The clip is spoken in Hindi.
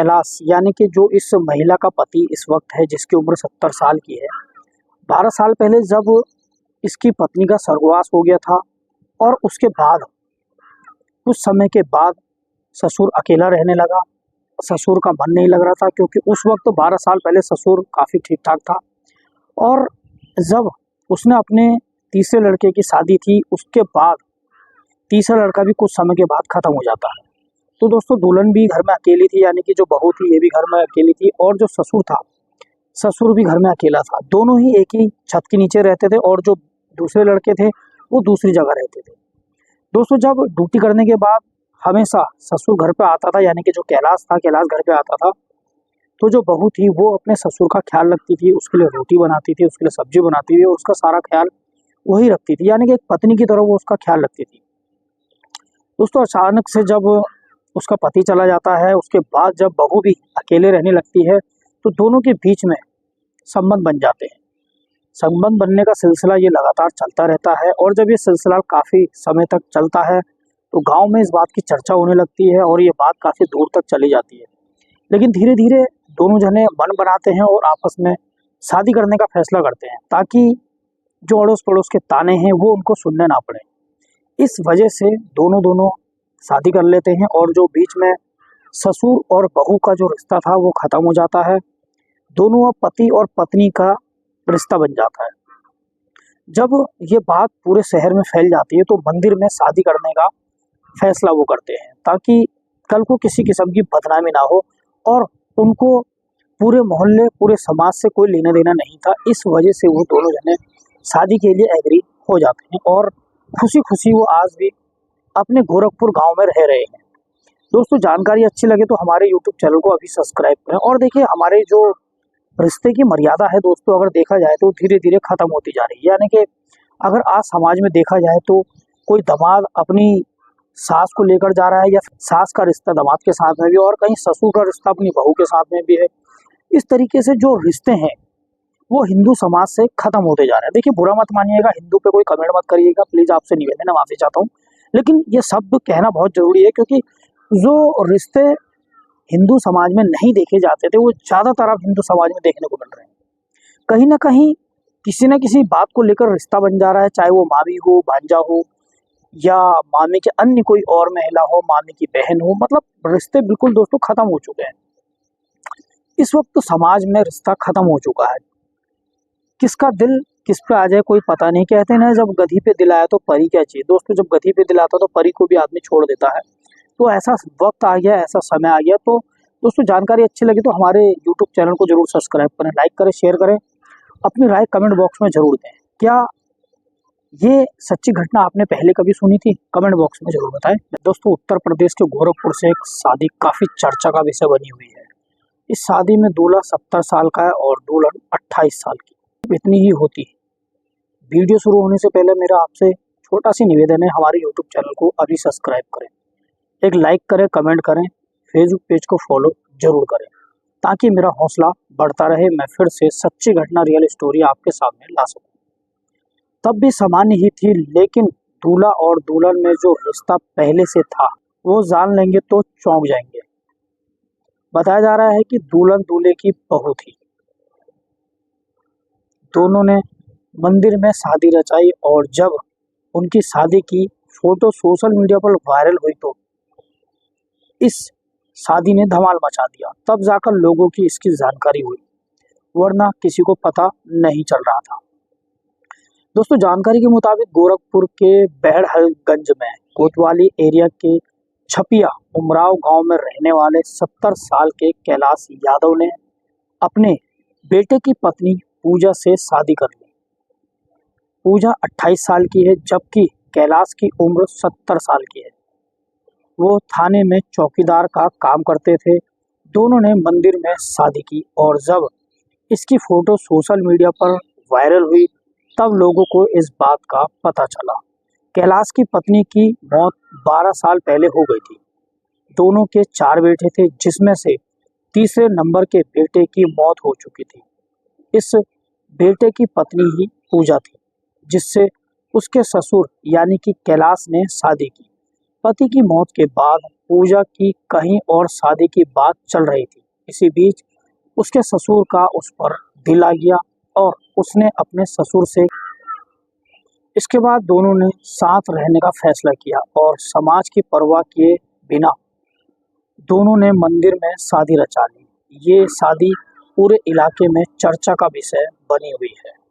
कैलाश यानी कि जो इस महिला का पति इस वक्त है, जिसकी उम्र 70 साल की है, 12 साल पहले जब इसकी पत्नी का स्वर्गवास हो गया था और उसके बाद कुछ समय के बाद ससुर अकेला रहने लगा। ससुर का मन नहीं लग रहा था क्योंकि उस वक्त 12 साल पहले ससुर काफ़ी ठीक ठाक था और जब उसने अपने तीसरे लड़के की शादी थी, उसके बाद तीसरा लड़का भी कुछ समय के बाद ख़त्म हो जाता है। तो दोस्तों, दुल्हन भी घर में अकेली थी, यानी कि जो बहू थी ये भी घर में अकेली थी, और जो ससुर था, ससुर भी घर में अकेला था। दोनों ही एक ही छत के नीचे रहते थे और जो दूसरे लड़के थे वो दूसरी जगह रहते थे। दोस्तों, जब ड्यूटी करने के बाद हमेशा ससुर घर पे आता था, यानी कि जो कैलाश था, कैलाश घर पे आता था, तो जो बहू थी वो अपने ससुर का ख्याल रखती थी, उसके लिए रोटी बनाती थी, उसके लिए सब्जी बनाती थी और उसका सारा ख्याल वही रखती थी, यानी कि एक पत्नी की तरह वो उसका ख्याल रखती थी। दोस्तों, अचानक से जब उसका पति चला जाता है, उसके बाद जब बहू भी अकेले रहने लगती है, तो दोनों के बीच में संबंध बन जाते हैं। संबंध बनने का सिलसिला ये लगातार चलता रहता है और जब ये सिलसिला काफ़ी समय तक चलता है तो गांव में इस बात की चर्चा होने लगती है और ये बात काफ़ी दूर तक चली जाती है। लेकिन धीरे धीरे दोनों जने मन बनाते हैं और आपस में शादी करने का फैसला करते हैं, ताकि जो अड़ोस पड़ोस के ताने हैं वो उनको सुनने ना पड़े। इस वजह से दोनों शादी कर लेते हैं और जो बीच में ससुर और बहू का जो रिश्ता था वो ख़त्म हो जाता है। दोनों अब पति और पत्नी का रिश्ता बन जाता है। जब ये बात पूरे शहर में फैल जाती है तो मंदिर में शादी करने का फैसला वो करते हैं, ताकि कल को किसी किस्म की बदनामी ना हो, और उनको पूरे मोहल्ले, पूरे समाज से कोई लेना देना नहीं था। इस वजह से वो दोनों जने शादी के लिए एग्री हो जाते हैं और खुशी खुशी वो आज भी अपने गोरखपुर गांव में रह रहे हैं। दोस्तों, जानकारी अच्छी लगे तो हमारे YouTube चैनल को अभी सब्सक्राइब करें। और देखिए, हमारे जो रिश्ते की मर्यादा है दोस्तों, अगर देखा जाए तो धीरे धीरे ख़त्म होती जा रही है। यानी कि अगर आज समाज में देखा जाए तो कोई दामाद अपनी सास को लेकर जा रहा है, या सास का रिश्ता दामाद के साथ में भी, और कहीं ससुर का रिश्ता अपनी बहू के साथ में भी है। इस तरीके से जो रिश्ते हैं वो हिंदू समाज से ख़त्म होते जा रहे हैं। देखिए, बुरा मत मानिएगा, हिंदू पे कोई कमेंट मत करिएगा, प्लीज़, आपसे निवेदन है, माफ़ी चाहता हूँ। लेकिन ये शब्द कहना बहुत ज़रूरी है, क्योंकि जो रिश्ते हिंदू समाज में नहीं देखे जाते थे वो ज़्यादातर अब हिंदू समाज में देखने को मिल रहे हैं। कहीं ना कहीं किसी न किसी बात को लेकर रिश्ता बन जा रहा है, चाहे वो मामी हो, भांजा हो, या मामी के अन्य कोई और महिला हो, मामी की बहन हो, मतलब रिश्ते बिल्कुल दोस्तों ख़त्म हो चुके हैं। इस वक्त तो समाज में रिश्ता ख़त्म हो चुका है। किसका दिल किस पे आ जाए कोई पता नहीं। कहते ना, जब गधी पे दिल आया तो परी क्या चाहिए। दोस्तों, जब गधी पे दिल आता तो परी को भी आदमी छोड़ देता है। तो ऐसा वक्त आ गया, ऐसा समय आ गया। तो दोस्तों, जानकारी अच्छी लगी तो हमारे YouTube चैनल को जरूर सब्सक्राइब करें, लाइक करें, शेयर करें, अपनी राय कमेंट बॉक्स में जरूर दें। क्या ये सच्ची घटना आपने पहले कभी सुनी थी? कमेंट बॉक्स में जरूर बताएं। दोस्तों, उत्तर प्रदेश के गोरखपुर से एक शादी काफ़ी चर्चा का विषय बनी हुई है। इस शादी में दूल्हा 70 साल का है और दुल्हन 28 साल की। इतनी ही होती है। वीडियो शुरू होने से पहले मेरा आपसे छोटा सी निवेदन है, हमारे YouTube चैनल को अभी सब्सक्राइब करें, एक लाइक करें, कमेंट करें, फेसबुक पेज को फॉलो जरूर करें, ताकि मेरा हौसला बढ़ता रहे, मैं फिर से सच्ची घटना, रियल स्टोरी आपके सामने ला सकूं। तब भी सामान्य ही थी, लेकिन दूल्हा और दुल्हन में जो रिश्ता पहले से था वो जान लेंगे तो चौंक जाएंगे। बताया जा रहा है कि दुल्हन दूल्हे की बहू थी। दोनों ने मंदिर में शादी रचाई और जब उनकी शादी की फोटो सोशल मीडिया पर वायरल हुई तो इस शादी ने धमाल मचा दिया। तब जाकर लोगों की इसकी जानकारी हुई, वरना किसी को पता नहीं चल रहा था। दोस्तों, जानकारी के मुताबिक गोरखपुर के बेड़हलगंज में कोतवाली एरिया के छपिया उमराव गांव में रहने वाले 70 साल के कैलाश यादव ने अपने बेटे की पत्नी पूजा से शादी कर ली। पूजा 28 साल की है, जबकि कैलाश की उम्र 70 साल की है। वो थाने में चौकीदार का काम करते थे। दोनों ने मंदिर में शादी की और जब इसकी फोटो सोशल मीडिया पर वायरल हुई तब लोगों को इस बात का पता चला। कैलाश की पत्नी की मौत 12 साल पहले हो गई थी। दोनों के 4 बेटे थे, जिसमें से तीसरे नंबर के बेटे की मौत हो चुकी थी। इस बेटे की पत्नी ही पूजा थी, जिससे उसके ससुर यानी कि कैलाश ने शादी की। पति की मौत के बाद पूजा की कहीं और शादी की बात चल रही थी। इसी बीच उसके ससुर का उस पर दिल आ गया और उसने अपने ससुर से इसके बाद दोनों ने साथ रहने का फैसला किया और समाज की परवाह किए बिना दोनों ने मंदिर में शादी रचा ली। ये शादी पूरे इलाके में चर्चा का विषय बनी हुई है।